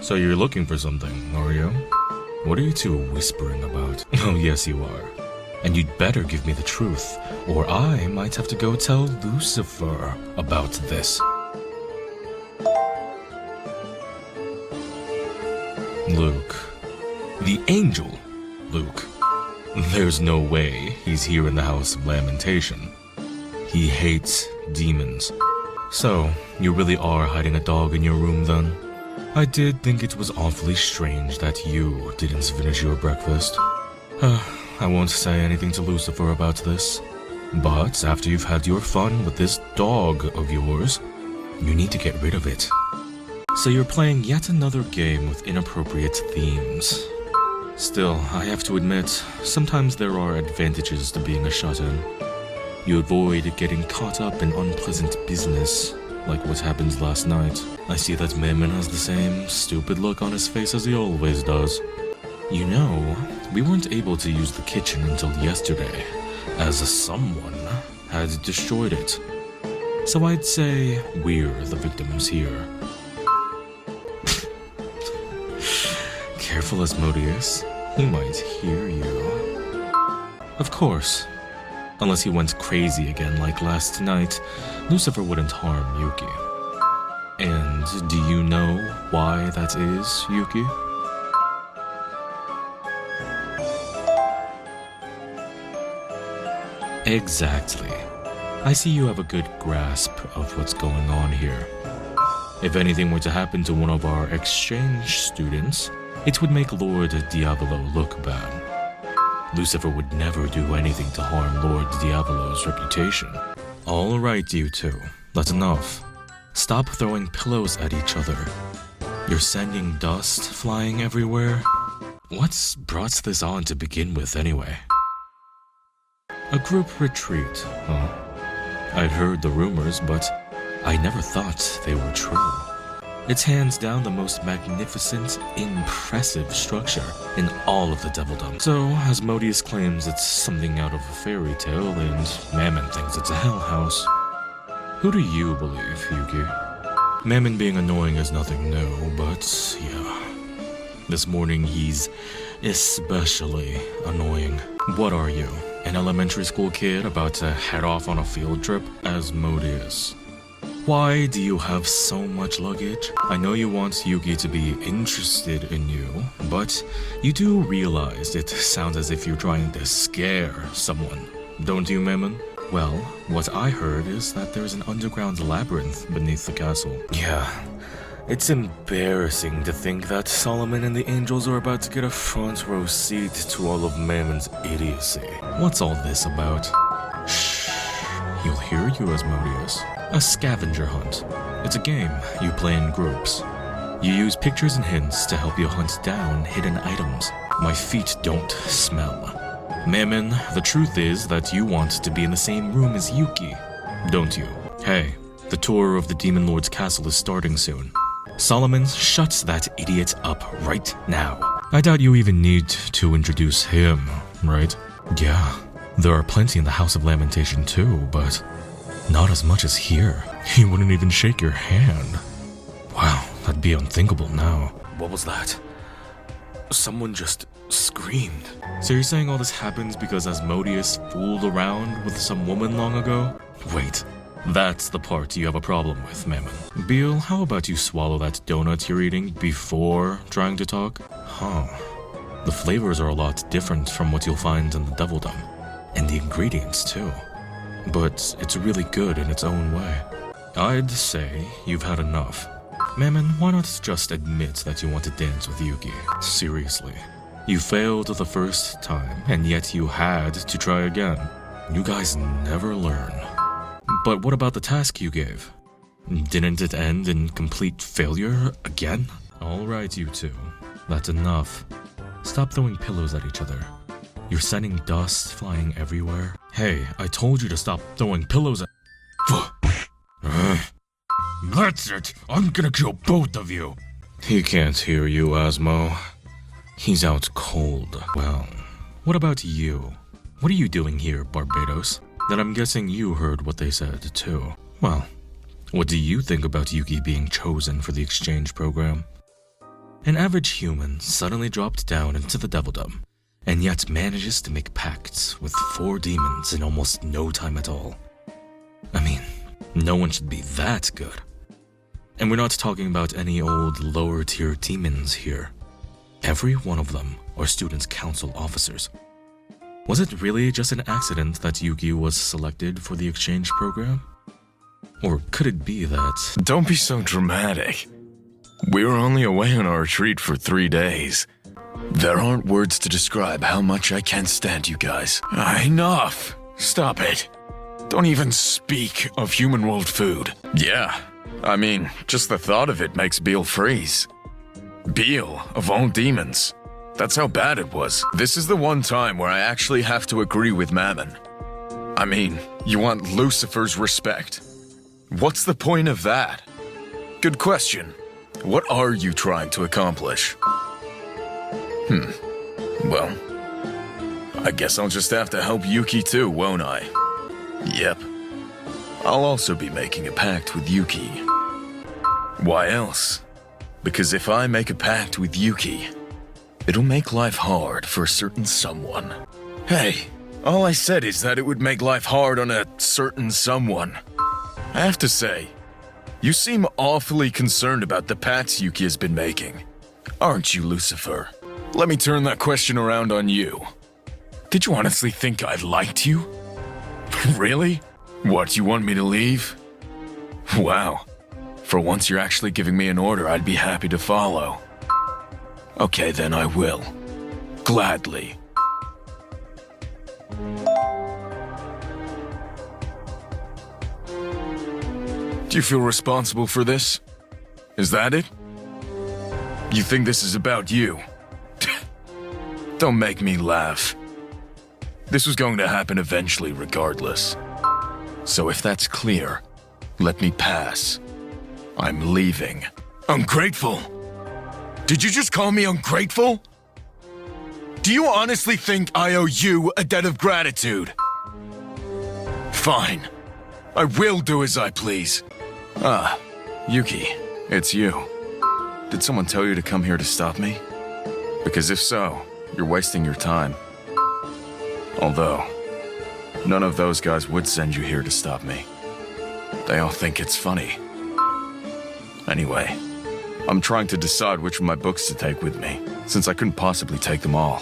So you're looking for something, are you? What are you two whispering about? Oh, yes you are. And you'd better give me the truth, or I might have to go tell Lucifer about this. Luke. The angel, Luke. There's no way he's here in the House of Lamentation. He hates demons. So, you really are hiding a dog in your room then? I did think it was awfully strange that you didn't finish your breakfast. I won't say anything to Lucifer about this, but after you've had your fun with this dog of yours, you need to get rid of it. So you're playing yet another game with inappropriate themes. Still, I have to admit, sometimes there are advantages to being a shut-in. You avoid getting caught up in unpleasant business, like what happened last night. I see that Mammon has the same stupid look on his face as he always does. You know, we weren't able to use the kitchen until yesterday, as someone had destroyed it. So I'd say we're the victims here. Careful, Asmodeus. He might hear you. Of course. Unless he went crazy again like last night, Lucifer wouldn't harm Yuki. And do you know why that is, Yuki? Exactly. I see you have a good grasp of what's going on here. If anything were to happen to one of our exchange students, it would make Lord Diavolo look bad. Lucifer would never do anything to harm Lord Diavolo's reputation. All right, you two. That's enough. Stop throwing pillows at each other. You're sending dust flying everywhere. What's brought this on to begin with, anyway? A group retreat, huh? I'd heard the rumors, but I never thought they were true. It's hands down the most magnificent, impressive structure in all of the Devildom. So, Asmodeus claims it's something out of a fairy tale, and Mammon thinks it's a hell house. Who do you believe, Yuki? Mammon being annoying is nothing new, but yeah. This morning he's especially annoying. What are you, an elementary school kid about to head off on a field trip? Asmodeus. Why do you have so much luggage? I know you want Yuki to be interested in you, but you do realize it sounds as if you're trying to scare someone, don't you, Mammon? Well, what I heard is that there's an underground labyrinth beneath the castle. Yeah, it's embarrassing to think that Solomon and the angels are about to get a front row seat to all of Mammon's idiocy. What's all this about? Shh, he'll hear you, Asmodeus. A scavenger hunt. It's a game you play in groups. You use pictures and hints to help you hunt down hidden items. My feet don't smell. Mammon, the truth is that you want to be in the same room as Yuki, don't you? Hey, the tour of the Demon Lord's castle is starting soon. Solomon, shut that idiot up right now. I doubt you even need to introduce him, right? Yeah, there are plenty in the House of Lamentation too, but not as much as here. He wouldn't even shake your hand. Wow, that'd be unthinkable now. What was that? Someone just screamed. So you're saying all this happens because Asmodeus fooled around with some woman long ago? Wait, that's the part you have a problem with, Mammon. Beal, how about you swallow that donut you're eating before trying to talk? Huh. The flavors are a lot different from what you'll find in the Devildom. And the ingredients, too. But it's really good in its own way. I'd say you've had enough. Mammon, why not just admit that you want to dance with Yuki? Seriously. You failed the first time, and yet you had to try again. You guys never learn. But what about the task you gave? Didn't it end in complete failure again? Alright, you two. That's enough. Stop throwing pillows at each other. You're sending dust flying everywhere. Hey, I told you to stop throwing pillows at— That's it! I'm gonna kill both of you! He can't hear you, Asmo. He's out cold. Well, what about you? What are you doing here, Barbados? Then I'm guessing you heard what they said, too. Well, what do you think about Yuki being chosen for the exchange program? An average human suddenly dropped down into the Devildom, and yet manages to make pacts with 4 demons in almost no time at all. I mean, no one should be that good. And we're not talking about any old lower-tier demons here. Every one of them are Students' Council officers. Was it really just an accident that Yuki was selected for the exchange program? Or could it be that... Don't be so dramatic. We were only away on our retreat for 3 days. There aren't words to describe how much I can't stand you guys. Enough! Stop it. Don't even speak of human-rolled food. Yeah, I mean, just the thought of it makes Beale freeze. Beale, of all demons. That's how bad it was. This is the one time where I actually have to agree with Mammon. I mean, you want Lucifer's respect. What's the point of that? Good question. What are you trying to accomplish? Well, I guess I'll just have to help Yuki too, won't I? Yep. I'll also be making a pact with Yuki. Why else? Because if I make a pact with Yuki, it'll make life hard for a certain someone. Hey, all I said is that it would make life hard on a certain someone. I have to say, you seem awfully concerned about the pacts Yuki has been making. Aren't you, Lucifer? Let me turn that question around on you. Did you honestly think I liked you? Really? What, you want me to leave? Wow. For once you're actually giving me an order I'd be happy to follow. Okay, then I will. Gladly. Do you feel responsible for this? Is that it? You think this is about you? Don't make me laugh. This was going to happen eventually regardless. So if that's clear, let me pass. I'm leaving. Ungrateful! Did you just call me ungrateful? Do you honestly think I owe you a debt of gratitude? Fine. I will do as I please. Ah, Yuki, it's you. Did someone tell you to come here to stop me? Because if so, you're wasting your time. Although, none of those guys would send you here to stop me. They all think it's funny. Anyway, I'm trying to decide which of my books to take with me, since I couldn't possibly take them all.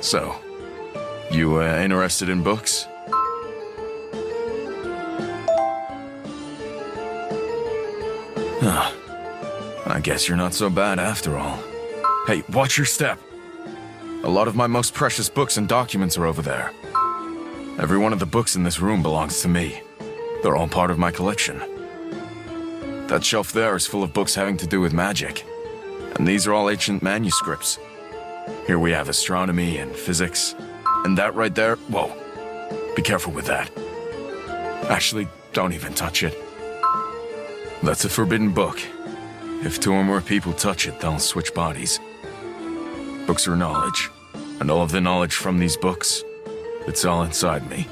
So, you interested in books? I guess you're not so bad after all. Hey, watch your step. A lot of my most precious books and documents are over there. Every one of the books in this room belongs to me. They're all part of my collection. That shelf there is full of books having to do with magic. And these are all ancient manuscripts. Here we have astronomy and physics. And that right there, whoa. Be careful with that. Actually, don't even touch it. That's a forbidden book. If 2 or more people touch it, they'll switch bodies. Books are knowledge, and all of the knowledge from these books, it's all inside me.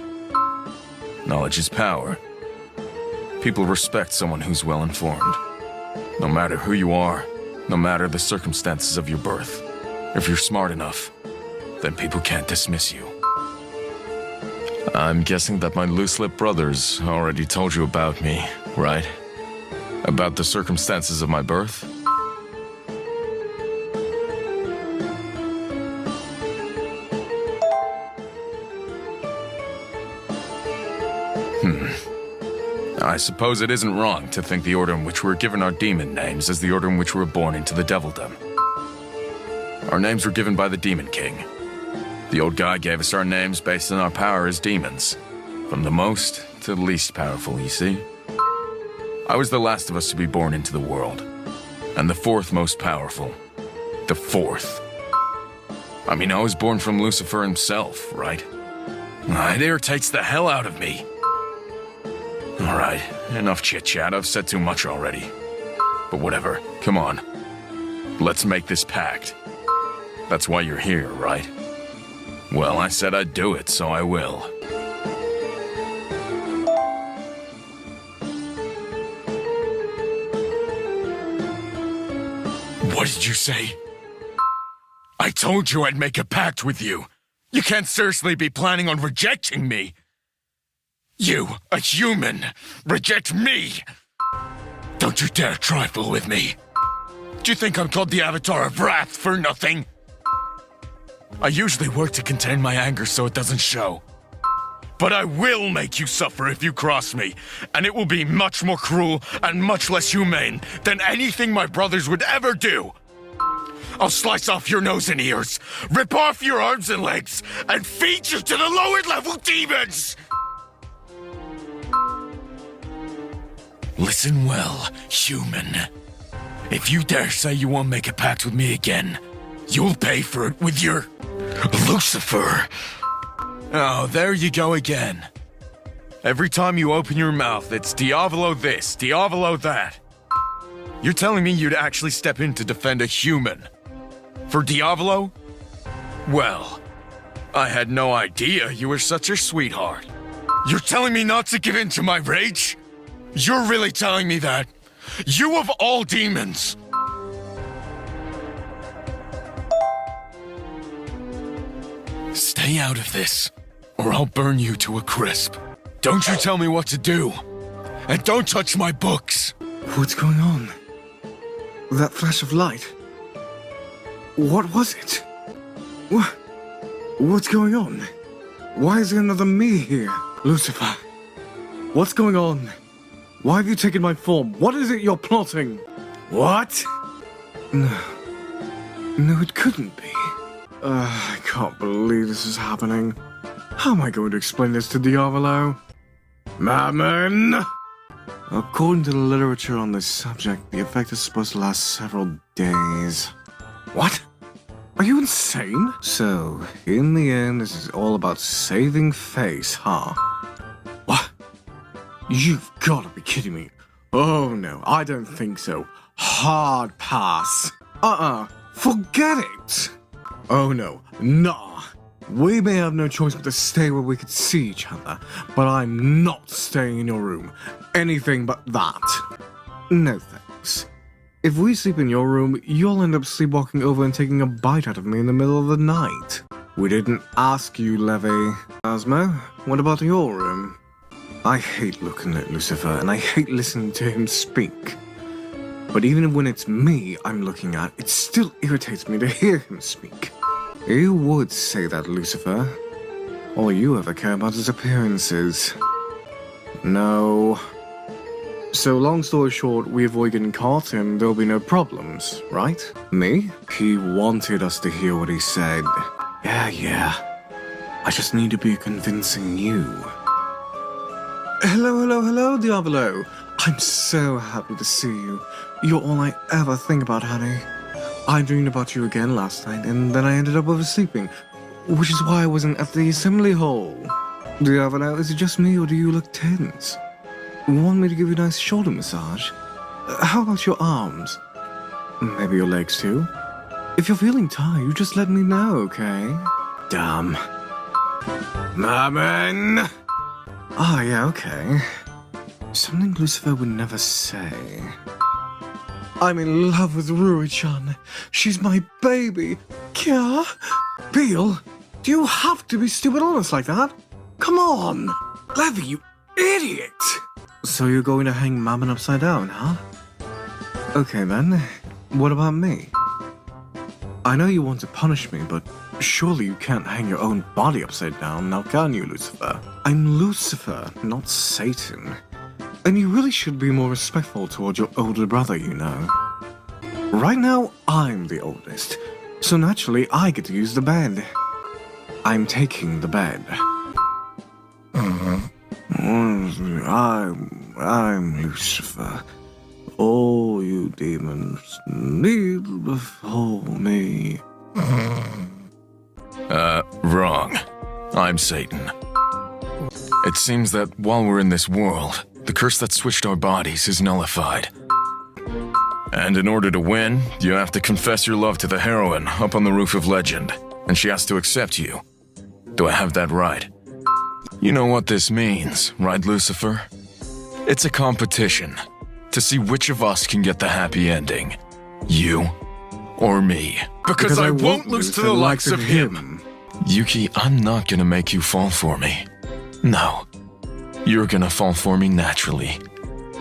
Knowledge is power. People respect someone who's well-informed. No matter who you are, no matter the circumstances of your birth. If you're smart enough, then people can't dismiss you. I'm guessing that my loose-lipped brothers already told you about me, right? About the circumstances of my birth? I suppose it isn't wrong to think the order in which we're given our demon names is the order in which we were born into the Devildom. Our names were given by the Demon King. The old guy gave us our names based on our power as demons. From the most to the least powerful, you see? I was the last of us to be born into the world. And the 4th most powerful. The 4th. I mean, I was born from Lucifer himself, right? It irritates the hell out of me. Alright, enough chit-chat. I've said too much already. But whatever, come on. Let's make this pact. That's why you're here, right? Well, I said I'd do it, so I will. What did you say? I told you I'd make a pact with you. You can't seriously be planning on rejecting me. You, a human, reject me! Don't you dare trifle with me. Do you think I'm called the Avatar of Wrath for nothing? I usually work to contain my anger so it doesn't show. But I will make you suffer if you cross me, and it will be much more cruel and much less humane than anything my brothers would ever do. I'll slice off your nose and ears, rip off your arms and legs, and feed you to the lower level demons! Listen well, human. If you dare say you won't make a pact with me again, you'll pay for it with your Lucifer. Oh, there you go again. Every time you open your mouth, it's Diavolo this, Diavolo that. You're telling me you'd actually step in to defend a human? For Diavolo? Well, I had no idea you were such a sweetheart. You're telling me not to give in to my rage? You're really telling me that? You of all demons! Stay out of this, or I'll burn you to a crisp. Don't you tell me what to do. And don't touch my books. What's going on? That flash of light? What was it? What's going on? Why is there another me here? Lucifer, what's going on? Why have you taken my form? What is it you're plotting? What? No, it couldn't be. I can't believe this is happening. How am I going to explain this to Diavolo? Mammon! According to the literature on this subject, the effect is supposed to last several days. What? Are you insane? So, in the end, this is all about saving face, huh? What? You've got to be kidding me. Oh no, I don't think so. Hard pass. Forget it. Oh no, nah. We may have no choice but to stay where we could see each other, but I'm not staying in your room. Anything but that. No thanks. If we sleep in your room, you'll end up sleepwalking over and taking a bite out of me in the middle of the night. We didn't ask you, Levy. Asmo, what about your room? I hate looking at Lucifer, and I hate listening to him speak. But even when it's me I'm looking at, it still irritates me to hear him speak. You would say that, Lucifer. All you ever care about is appearances. No. So long story short, we avoid getting caught and there'll be no problems, right? Me? He wanted us to hear what he said. Yeah. I just need to be convincing you. Hello, Diavolo. I'm so happy to see you. You're all I ever think about, honey. I dreamed about you again last night, and then I ended up oversleeping, which is why I wasn't at the assembly hall. Diavolo, is it just me, or do you look tense? Want me to give you a nice shoulder massage? How about your arms? Maybe your legs too? If you're feeling tired, you just let me know, okay? Damn. Mammon! Ah, yeah, okay. Something Lucifer would never say. I'm in love with Rui-chan. She's my baby. Kya? Beale, do you have to be stupid honest like that? Come on! Levy, you idiot! So you're going to hang Mammon upside down, huh? Okay then, what about me? I know you want to punish me, but surely you can't hang your own body upside down, now can you, Lucifer? I'm Lucifer, not Satan. And you really should be more respectful towards your older brother, you know. Right now, I'm the oldest, so naturally I get to use the bed. I'm taking the bed. I'm Lucifer. All you demons kneel before me. Wrong. I'm Satan. It seems that while we're in this world, the curse that switched our bodies is nullified. And in order to win, you have to confess your love to the heroine up on the roof of legend, and she has to accept you. Do I have that right? You know what this means, right, Lucifer? It's a competition to see which of us can get the happy ending. You or me. Because I won't lose to the likes of him. Yuki, I'm not gonna make you fall for me. No. You're gonna fall for me naturally.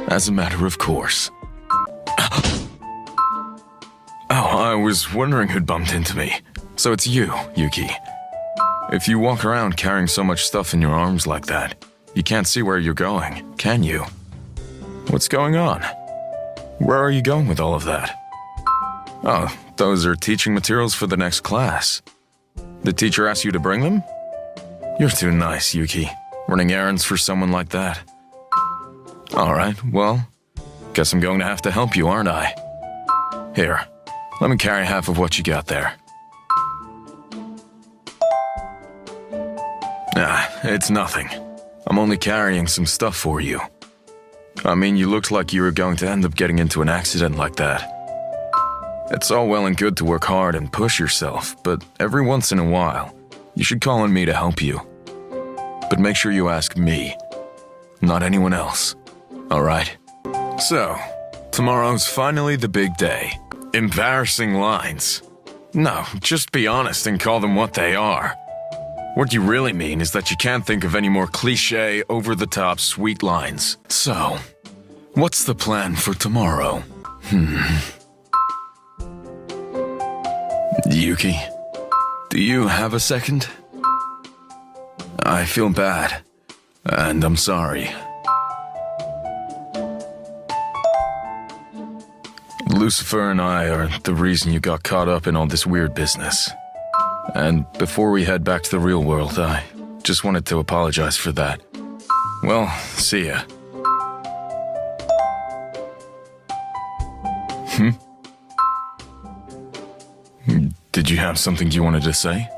As a matter of course. Oh, I was wondering who'd bumped into me. So it's you, Yuki. If you walk around carrying so much stuff in your arms like that, you can't see where you're going, can you? What's going on? Where are you going with all of that? Oh, those are teaching materials for the next class. The teacher asked you to bring them? You're too nice, Yuki. Running errands for someone like that. Alright, well, guess I'm going to have to help you, aren't I? Here, let me carry half of what you got there. It's nothing. I'm only carrying some stuff for you. I mean, you looked like you were going to end up getting into an accident like that. It's all well and good to work hard and push yourself, but every once in a while, you should call on me to help you. But make sure you ask me, not anyone else. Alright? So, tomorrow's finally the big day. Embarrassing lines. No, just be honest and call them what they are. What you really mean is that you can't think of any more cliché, over-the-top sweet lines. So, what's the plan for tomorrow? Yuki, do you have a second? I feel bad, and I'm sorry. Lucifer and I are the reason you got caught up in all this weird business. And before we head back to the real world, I just wanted to apologize for that. Well, see ya. Did you have something you wanted to say?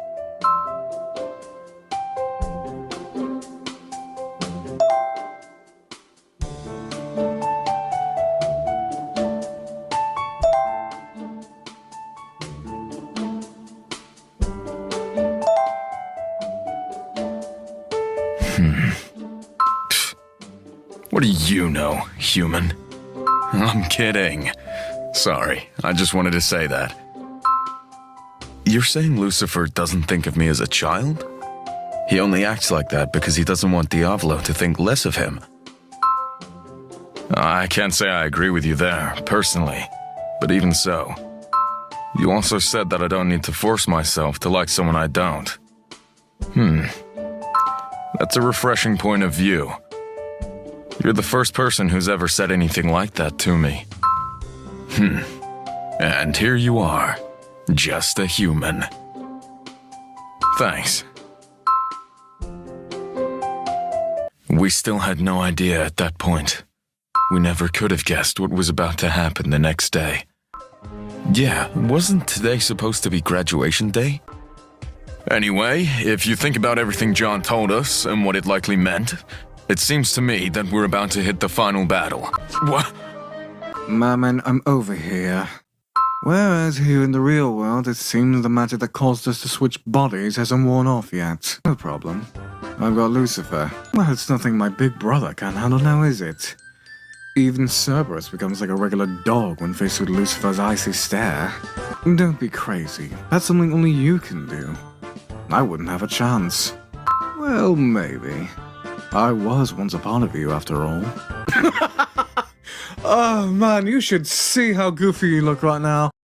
What do you know, human? I'm kidding. Sorry, I just wanted to say that. You're saying Lucifer doesn't think of me as a child? He only acts like that because he doesn't want Diavolo to think less of him. I can't say I agree with you there, personally. But even so, you also said that I don't need to force myself to like someone I don't. That's a refreshing point of view. You're the first person who's ever said anything like that to me. And here you are, just a human. Thanks. We still had no idea at that point. We never could have guessed what was about to happen the next day. Yeah, wasn't today supposed to be graduation day? Anyway, if you think about everything John told us and what it likely meant, it seems to me that we're about to hit the final battle. What? Merman, I'm over here. Whereas here in the real world, it seems the magic that caused us to switch bodies hasn't worn off yet. No problem. I've got Lucifer. Well, it's nothing my big brother can't handle now, is it? Even Cerberus becomes like a regular dog when faced with Lucifer's icy stare. Don't be crazy. That's something only you can do. I wouldn't have a chance. Well, maybe. I was once a part of you, after all. Oh man, you should see how goofy you look right now.